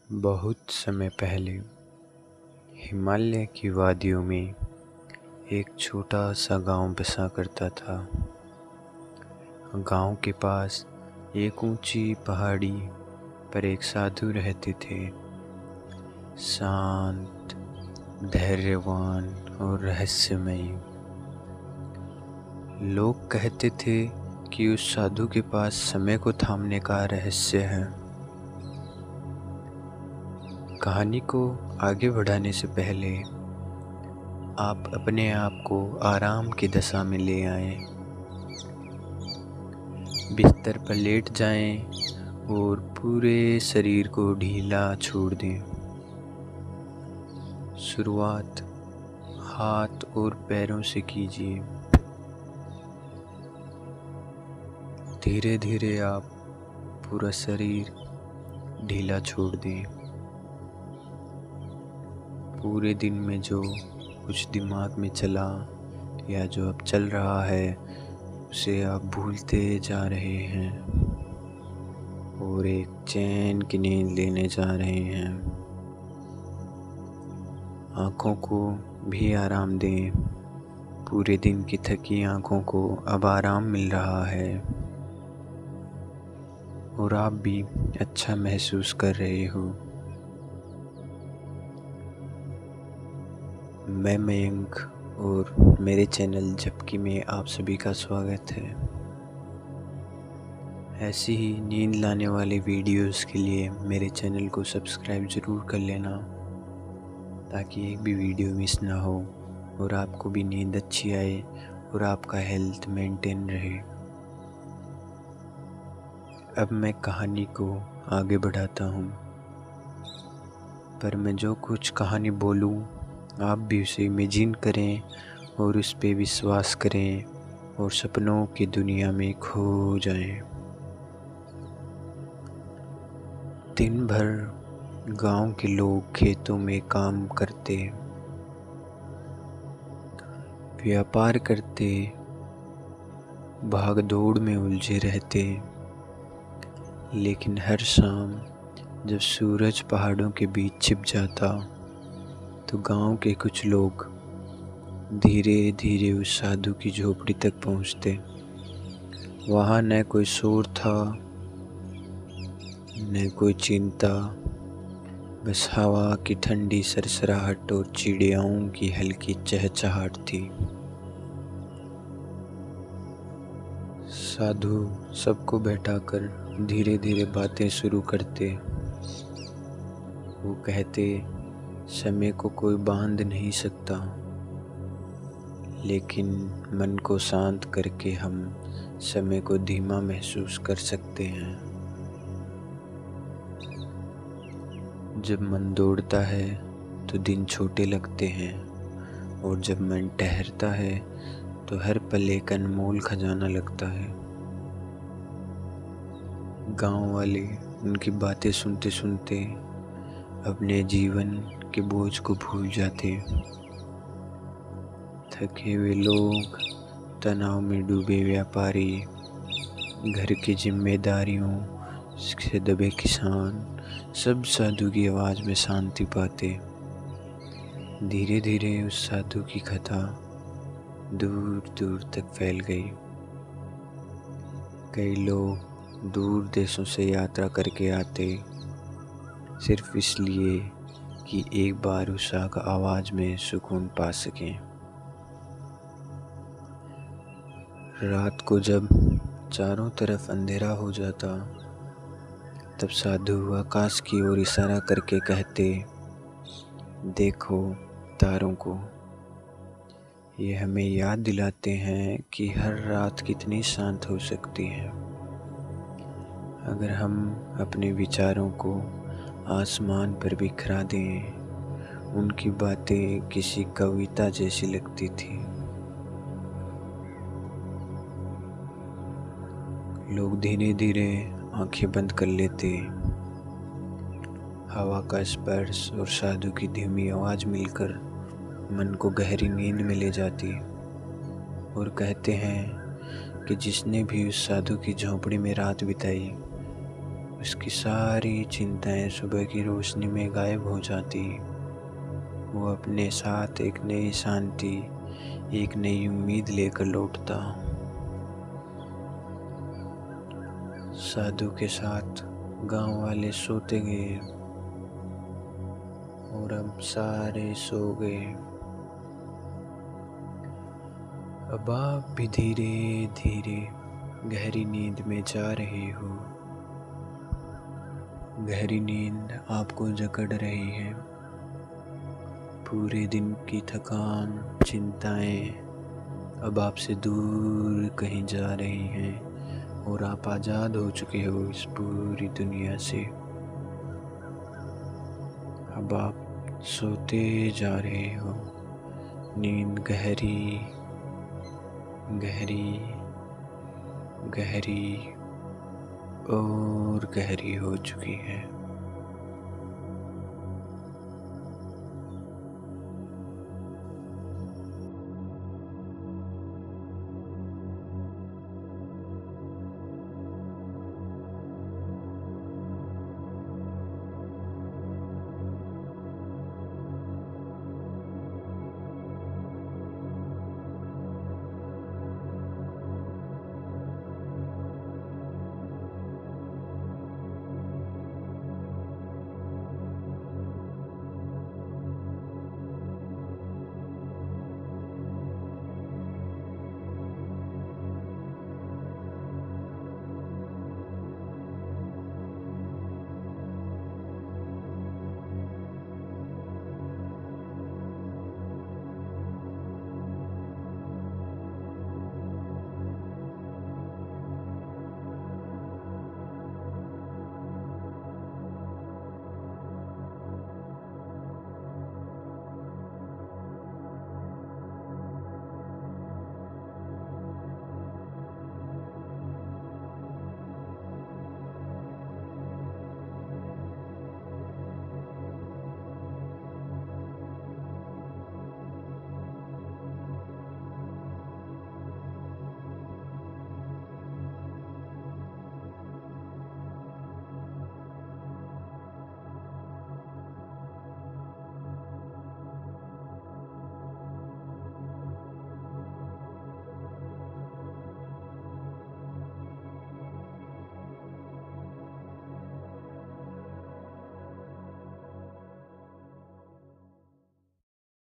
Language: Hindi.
बहुत समय पहले हिमालय की वादियों में एक छोटा सा गांव बसा करता था। गांव के पास एक ऊंची पहाड़ी पर एक साधु रहते थे, शांत, धैर्यवान और रहस्यमयी। लोग कहते थे कि उस साधु के पास समय को थामने का रहस्य है। कहानी को आगे बढ़ाने से पहले आप अपने आप को आराम की दशा में ले आएं। बिस्तर पर लेट जाएं और पूरे शरीर को ढीला छोड़ दें। शुरुआत हाथ और पैरों से कीजिए। धीरे धीरे आप पूरा शरीर ढीला छोड़ दें। पूरे दिन में जो कुछ दिमाग में चला या जो अब चल रहा है उसे आप भूलते जा रहे हैं और एक चैन की नींद लेने जा रहे हैं। आँखों को भी आराम दें। पूरे दिन की थकी आँखों को अब आराम मिल रहा है और आप भी अच्छा महसूस कर रहे हो। मैं मयंक और मेरे चैनल झपकी में आप सभी का स्वागत है। ऐसी ही नींद लाने वाले वीडियोस के लिए मेरे चैनल को सब्सक्राइब ज़रूर कर लेना, ताकि एक भी वीडियो मिस ना हो और आपको भी नींद अच्छी आए और आपका हेल्थ मेंटेन रहे। अब मैं कहानी को आगे बढ़ाता हूँ, पर मैं जो कुछ कहानी बोलूँ आप भी उसे इमेजिन करें और उस पे विश्वास करें और सपनों की दुनिया में खो जाएं। दिन भर गांव के लोग खेतों में काम करते, व्यापार करते, भाग दौड़ में उलझे रहते। लेकिन हर शाम जब सूरज पहाड़ों के बीच छिप जाता तो गांव के कुछ लोग धीरे धीरे उस साधु की झोपड़ी तक पहुंचते। वहां न कोई शोर था, न कोई चिंता, बस हवा की ठंडी सरसराहट और चिड़ियाओं की हल्की चहचहाट थी। साधु सबको बैठाकर धीरे धीरे बातें शुरू करते। वो कहते, समय को कोई बांध नहीं सकता, लेकिन मन को शांत करके हम समय को धीमा महसूस कर सकते हैं। जब मन दौड़ता है तो दिन छोटे लगते हैं, और जब मन ठहरता है तो हर पल एक अनमोल खजाना लगता है। गांव वाले उनकी बातें सुनते सुनते अपने जीवन के बोझ को भूल जाते। थके हुए लोग, तनाव में डूबे व्यापारी, घर की जिम्मेदारियों से दबे किसान, सब साधु की आवाज़ में शांति पाते। धीरे धीरे उस साधु की कथा दूर दूर तक फैल गई। कई लोग दूर देशों से यात्रा करके आते, सिर्फ इसलिए कि एक बार उस आवाज़ में सुकून पा सकें। रात को जब चारों तरफ अंधेरा हो जाता तब साधु आकाश की ओर इशारा करके कहते, देखो तारों को, ये हमें याद दिलाते हैं कि हर रात कितनी शांत हो सकती है अगर हम अपने विचारों को आसमान पर बिखरा दें। उनकी बातें किसी कविता जैसी लगती थी। लोग धीरे धीरे आंखें बंद कर लेते। हवा का स्पर्श और साधु की धीमी आवाज़ मिलकर मन को गहरी नींद में ले जाती, और कहते हैं कि जिसने भी उस साधु की झोंपड़ी में रात बिताई उसकी सारी चिंताएं सुबह की रोशनी में गायब हो जाती। वो अपने साथ एक नई शांति, एक नई उम्मीद लेकर लौटता। साधु के साथ गांव वाले सोते गए और अब सारे सो गए। अब आप भी धीरे धीरे गहरी नींद में जा रहे हो। गहरी नींद आपको जकड़ रही है। पूरे दिन की थकान, चिंताएं अब आपसे दूर कहीं जा रही हैं और आप आज़ाद हो चुके हो इस पूरी दुनिया से। अब आप सोते जा रहे हो। नींद गहरी गहरी गहरी और गहरी हो चुकी है।